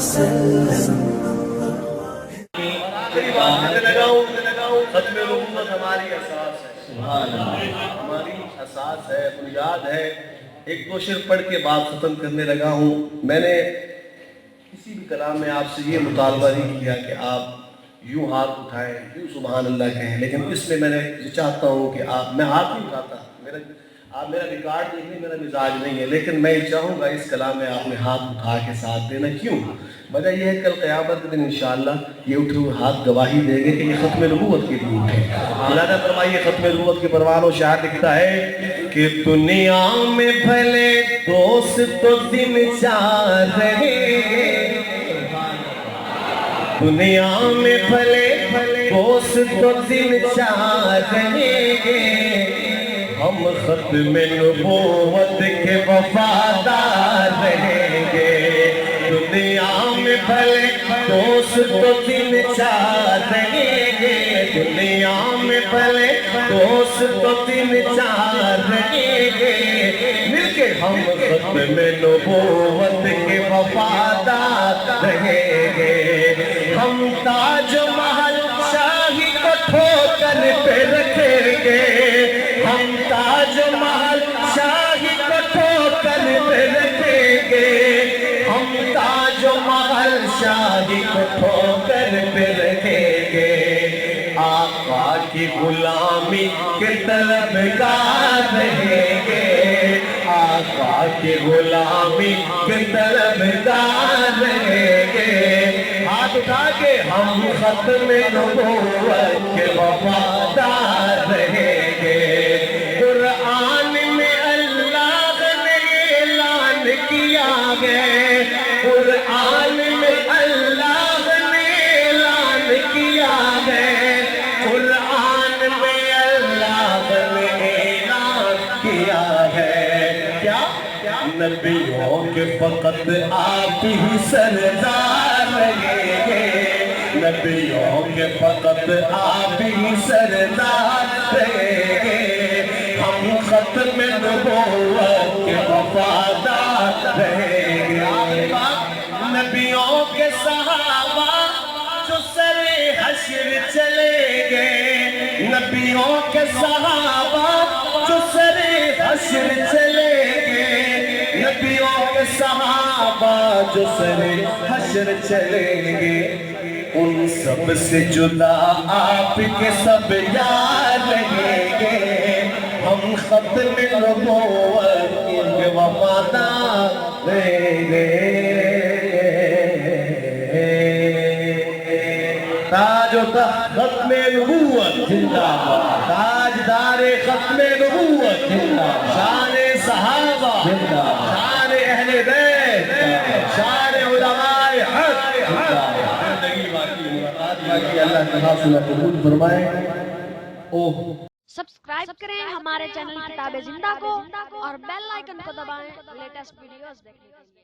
وسلم. ختم نبوت ہماری اساس ہے، ہماری اساس ہے، بنیاد ہے. ایک دو شعر پڑھ کے بات ختم کرنے لگا ہوں. میں نے کسی بھی کلام میں آپ سے یہ مطالبہ نہیں کیا کہ آپ یوں ہاتھ اٹھائیں، یوں سبحان اللہ کہیں، لیکن اس میں نے یہ چاہتا ہوں کہ میں ہاتھ نہیں اٹھاتا، آپ میرا ریکارڈ دیکھیں، میرا مزاج نہیں ہے، لیکن میں یہ چاہوں گا اس کلام میں آپ نے ہاتھ اٹھا کے ساتھ دینا. کیوں؟ وجہ یہ ہے کل قیامت کے دن انشاءاللہ یہ اٹھے ہوئے ہاتھ گواہی دیں گے کہ یہ ختم نبوت کے لیے اٹھے. مولانا فرمائیے ختم نبوت کے پروان و شاعر لکھتا ہے کہ دنیا میں بھلے دوست تو دن چار رہیں گے، دنیا میں بھلے دوست تو دن چار رہیں گے، ہم ختم نبوت کے وفادار رہیں گے. دنیا میں بھلے دوست تو دن چار رہیں گے، دنیا میں بھلے دوست تو دن چار رہیں گے، مل کے ہم ختم نبوت کے وفادار رہیں گے. ہم تاج و محل شاہی کو ٹھوکر پہ رکھیں گے، ہم تاج و محل شاہی کو ٹھوکر پہ رکھیں گے، ہم تاج و محل شاہی کو ٹھوکر پہ رکھیں گے. آقا کی غلامی کے طلبگار رہیں گے، آقا کی غلامی کے طلبگار رہیں گے. ہاتھ اٹھا کے ہم ختم نبوت کے وفادار رہیں گے. قرآن میں اللہ نے اعلان کیا ہے، قرآن میں اللہ نے اعلان کیا ہے، قرآن میں اللہ نے اعلان کیا ہے. کیا؟ نبیوں کے فقط آپ ہی سردار رہیں گے، نبیوں کے فقط آپ ہی سردار رہیں گے. ہم ختم نبوت کے وفادار رہیں گے. نبیوں کے صحابہ جو سر حشر چلیں گے، نبیوں کے صحابہ جو سر حشر چلیں گے، نبیوں کے صحابہ جو سر حشر چلیں گے، ان سب سے جدا آپ کے سب یار رہیں گے. ہم ختم نبوت کے وفادار رہیں گے. تاج و تخت ختم نبوت زندہ باد، تاجدار ختم نبوت زندہ باد، شان صحابہ زندہ باد، شان اہل بیت، شان علماء حق زندہ باد. زندگی باقی باقی اللہ تعالیٰ قبول فرمائے. سبسکرائب کریں ہمارے چینل کتاب زندہ کو اور بیل آئیکن کو دبائیں لیٹسٹ ویڈیوز دیکھنے کے لیے.